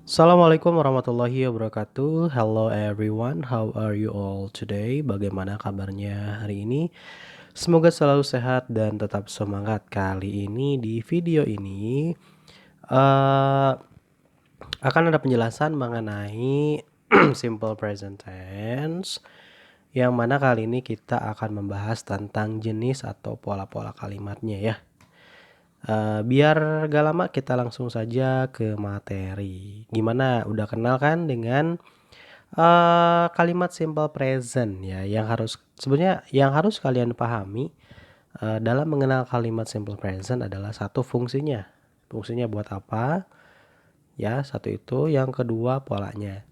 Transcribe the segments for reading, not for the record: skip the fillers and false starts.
Assalamualaikum warahmatullahi wabarakatuh. Hello everyone, how are you all today? Bagaimana kabarnya hari ini? Semoga selalu sehat dan tetap semangat. Kali ini di video ini eh, akan ada penjelasan mengenai simple present tense, yang mana kali ini kita akan membahas tentang jenis atau pola-pola kalimatnya ya. Biar gak lama kita langsung saja ke materi. Gimana? Udah kenal kan dengan kalimat simple present ya, yang harus kalian pahami dalam mengenal kalimat simple present adalah satu, fungsinya. Fungsinya buat apa? Ya, satu itu. Yang kedua, polanya.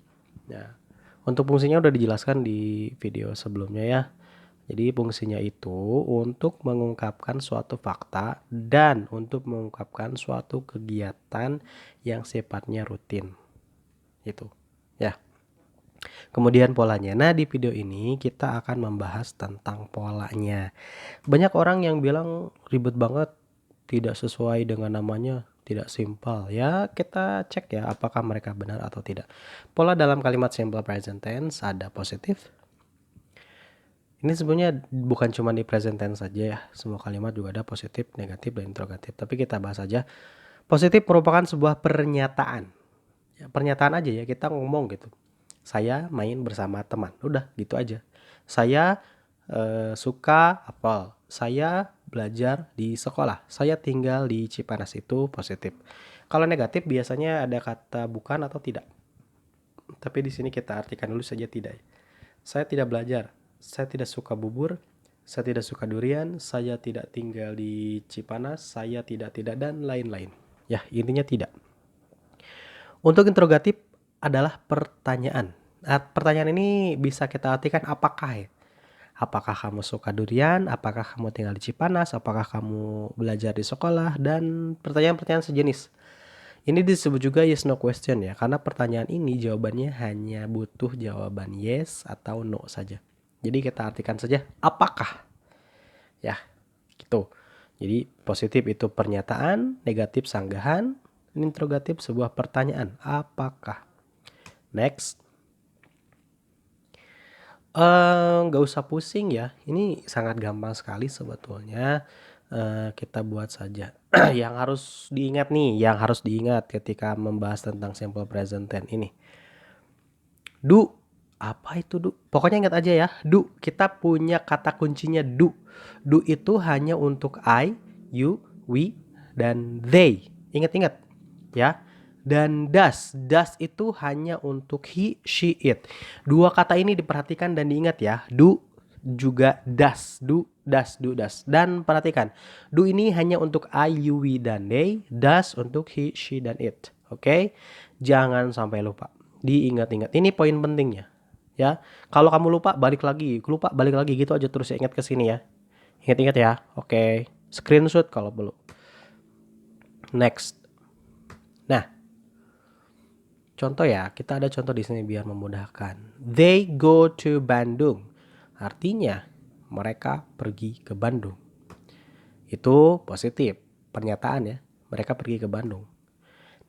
Nah, untuk fungsinya udah dijelaskan di video sebelumnya ya. Jadi fungsinya itu untuk mengungkapkan suatu fakta dan untuk mengungkapkan suatu kegiatan yang sifatnya rutin. Itu. Ya. Kemudian polanya. Nah, di video ini kita akan membahas tentang polanya. Banyak orang yang bilang ribet banget, tidak sesuai dengan namanya, tidak simpel. Ya, kita cek ya apakah mereka benar atau tidak. Pola dalam kalimat simple present tense ada positif. Ini sebenarnya bukan cuma di present tense saja ya. Semua kalimat juga ada positif, negatif, dan interrogatif. Tapi kita bahas aja. Positif merupakan sebuah pernyataan. Ya, pernyataan aja ya, kita ngomong gitu. Saya main bersama teman. Udah gitu aja. Saya suka apel. Saya belajar di sekolah. Saya tinggal di Cipanas. Itu positif. Kalau negatif biasanya ada kata bukan atau tidak. Tapi di sini kita artikan dulu saja tidak. Saya tidak belajar. Saya tidak suka bubur. Saya tidak suka durian. Saya tidak tinggal di Cipanas. Saya tidak dan lain-lain. Ya, intinya tidak. Untuk interrogatif adalah pertanyaan. Nah, pertanyaan ini bisa kita artikan apakah ya. Apakah kamu suka durian? Apakah kamu tinggal di Cipanas? Apakah kamu belajar di sekolah? Dan pertanyaan-pertanyaan sejenis. Ini disebut juga yes no question ya. Karena pertanyaan ini jawabannya hanya butuh jawaban yes atau no saja. Jadi kita artikan saja apakah. Ya, gitu. Jadi positif itu pernyataan, negatif sanggahan, interrogatif sebuah pertanyaan. Apakah? Next. Nggak usah pusing ya. Ini sangat gampang sekali sebetulnya. Kita buat saja. Yang harus diingat ketika membahas tentang simple present tense ini. Do. Apa itu do? Pokoknya ingat aja ya. Do. Kita punya kata kuncinya do. Do itu hanya untuk I, you, we, dan they. Ingat-ingat ya. Dan does. Does itu hanya untuk he, she, it. Dua kata ini diperhatikan dan diingat ya. Do juga does. Do, does, do, does. Dan perhatikan. Do ini hanya untuk I, you, we, dan they. Does untuk he, she, dan it. Oke? Jangan sampai lupa. Diingat-ingat. Ini poin pentingnya. Ya. Kalau kamu lupa, balik lagi. Lupa, balik lagi. Gitu aja terus ya. Ingat ke sini ya. Ingat-ingat ya. Oke. Screenshot kalau perlu. Next. Nah, contoh ya, kita ada contoh di sini biar memudahkan. They go to Bandung. Artinya mereka pergi ke Bandung. Itu positif, pernyataan ya. Mereka pergi ke Bandung.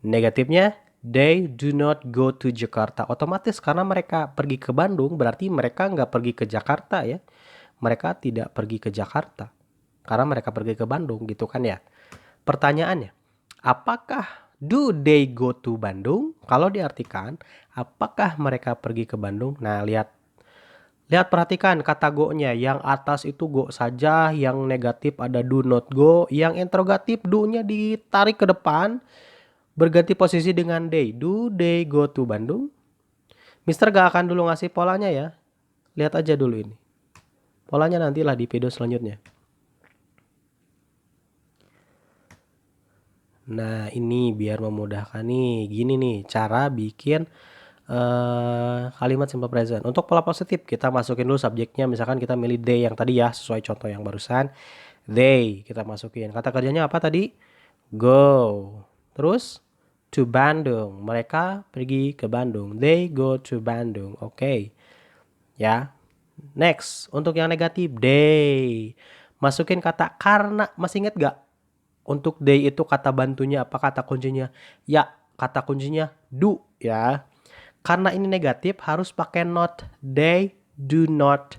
Negatifnya, they do not go to Jakarta. Otomatis karena mereka pergi ke Bandung berarti mereka nggak pergi ke Jakarta ya. Mereka tidak pergi ke Jakarta karena mereka pergi ke Bandung gitu kan ya. Pertanyaannya, apakah do they go to Bandung? Kalau diartikan, apakah mereka pergi ke Bandung? Nah, lihat perhatikan kata go-nya. Yang atas itu go saja, yang negatif ada do not go, yang interrogatif do-nya ditarik ke depan, berganti posisi dengan they. Do they go to Bandung? Mister gak akan dulu ngasih polanya ya. Lihat aja dulu ini. Polanya nantilah di video selanjutnya. Nah, ini biar memudahkan nih. Gini nih cara bikin kalimat simple present. Untuk pola positif kita masukin dulu subjeknya. Misalkan kita milih they yang tadi ya, sesuai contoh yang barusan. They kita masukin. Kata kerjanya apa tadi? Go. Terus to Bandung. Mereka pergi ke Bandung. They go to Bandung. Oke. Ya. Next, untuk yang negatif, they. Masukin kata karena. Masih inget gak? Untuk they itu kata bantunya apa, kata kuncinya? Ya, kata kuncinya do ya. Karena ini negatif harus pakai not. They do not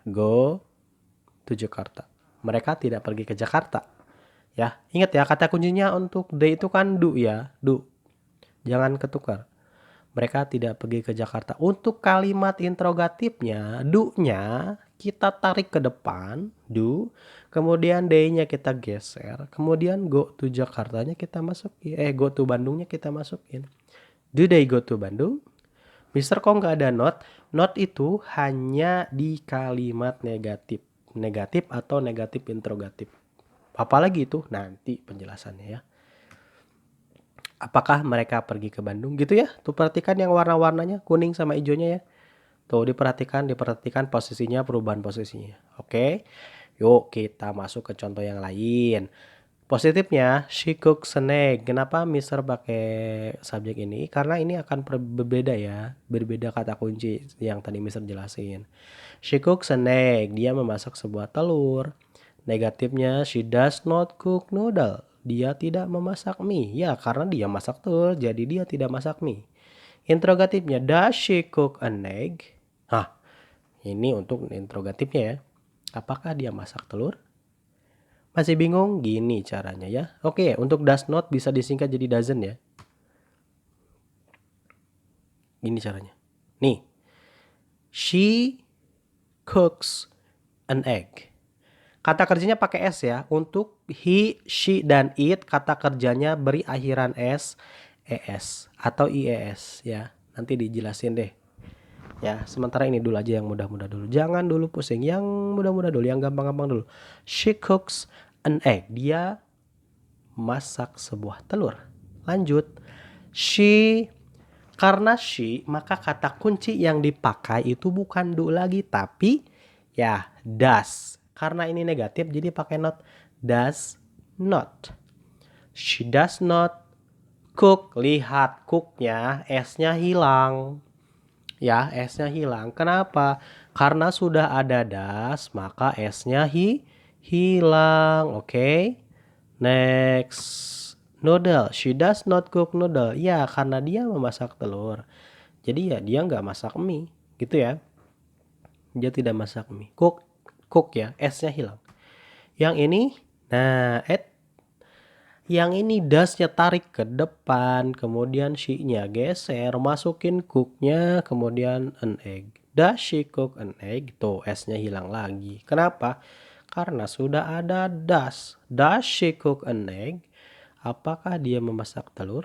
go to Jakarta. Mereka tidak pergi ke Jakarta. Ya, ingat ya kata kuncinya untuk they itu kan do ya, do. Jangan ketukar. Mereka tidak pergi ke Jakarta. Untuk kalimat interrogatifnya, do-nya kita tarik ke depan, do. Kemudian they-nya kita geser. Kemudian go to Jakartanya kita masukin. Go to Bandungnya kita masukin. Do they go to Bandung? Mister kok nggak ada not? Not itu hanya di kalimat negatif. Negatif atau negatif interrogatif. Apalagi itu nanti penjelasannya ya. Apakah mereka pergi ke Bandung gitu ya? Tuh perhatikan yang warna-warnanya kuning sama hijaunya ya. Tuh diperhatikan posisinya, perubahan posisinya. Oke. Yuk kita masuk ke contoh yang lain. Positifnya, she cooks an egg. Kenapa Mister pakai subjek ini? Karena ini akan berbeda ya. Berbeda kata kunci yang tadi Mister jelasin. She cooks an egg. Dia memasak sebuah telur. Negatifnya, she does not cook noodle. Dia tidak memasak mie. Ya, karena dia masak telur, jadi dia tidak masak mie. Interrogatifnya, does she cook an egg? Ini untuk interrogatifnya ya. Apakah dia masak telur? Masih bingung? Gini caranya ya. Oke, untuk does not bisa disingkat jadi doesn't ya. Gini caranya. Nih. She cooks an egg. Kata kerjanya pakai S ya. Untuk he, she, dan it kata kerjanya beri akhiran S, ES atau IES ya. Nanti dijelasin deh. Ya, sementara ini dulu aja yang mudah-mudah dulu. Jangan dulu pusing, yang mudah-mudah dulu, yang gampang-gampang dulu. She cooks an egg. Dia masak sebuah telur. Lanjut. Karena she, maka kata kunci yang dipakai itu bukan do lagi, tapi ya does. Karena ini negatif jadi pakai not. Does not. She does not cook. Lihat cooknya S-nya hilang. Ya, S-nya hilang. Kenapa? Karena sudah ada does, maka S-nya hilang. Oke. Next. Noodle. She does not cook noodle. Ya, karena dia memasak telur. Jadi ya dia nggak masak mie. Gitu ya. Dia tidak masak mie. Cook ya. S-nya hilang. Yang ini, nah, yang ini does-nya tarik ke depan, kemudian she-nya geser, masukin cook-nya, kemudian an egg. Does she cook an egg? Tuh, S-nya hilang lagi. Kenapa? Karena sudah ada does. Does she cook an egg? Apakah dia memasak telur?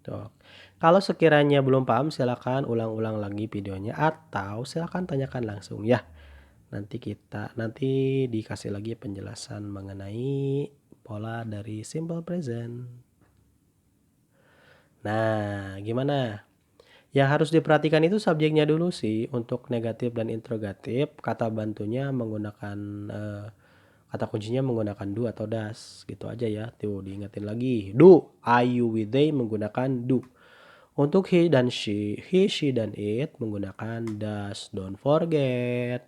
Tuh. Kalau sekiranya belum paham, silakan ulang-ulang lagi videonya atau silakan tanyakan langsung ya. Nanti dikasih lagi penjelasan mengenai pola dari simple present. Nah, gimana? Yang harus diperhatikan itu subjeknya dulu sih. Untuk negatif dan interrogatif, kata bantunya menggunakan kata kuncinya menggunakan do atau does. Gitu aja ya. Tuh, diingetin lagi. Do, I, you, we, they menggunakan do. Untuk he, she, dan it menggunakan does. Don't forget.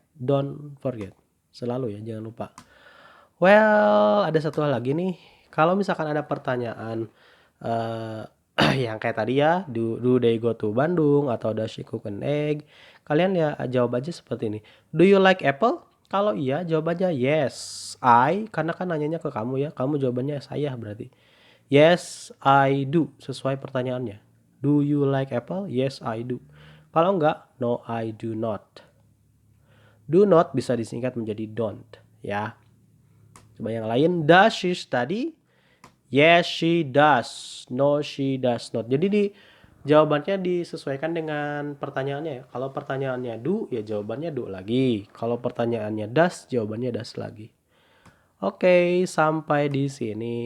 Selalu ya, jangan lupa. Well, ada satu hal lagi nih. Kalau misalkan ada pertanyaan yang kayak tadi ya, do they go to Bandung atau does she cook an egg? Kalian ya jawab aja seperti ini. Do you like apple? Kalau iya, jawab aja yes, I. Karena kan nanyanya ke kamu ya. Kamu jawabannya saya berarti. Yes, I do. Sesuai pertanyaannya. Do you like apple? Yes, I do. Kalau enggak, no, I do not. Do not bisa disingkat menjadi don't ya. Coba yang lain. Does she study? Yes, she does. No, she does not. Jadi jawabannya disesuaikan dengan pertanyaannya ya. Kalau pertanyaannya do, ya jawabannya do lagi. Kalau pertanyaannya does, jawabannya does lagi. Oke, sampai di sini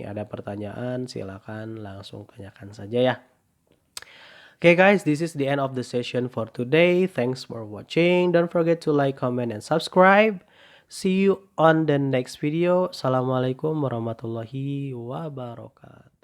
ada pertanyaan, silakan langsung tanyakan saja ya. Okay guys, this is the end of the session for today. Thanks for watching. Don't forget to like, comment, and subscribe. See you on the next video. Assalamualaikum warahmatullahi wabarakatuh.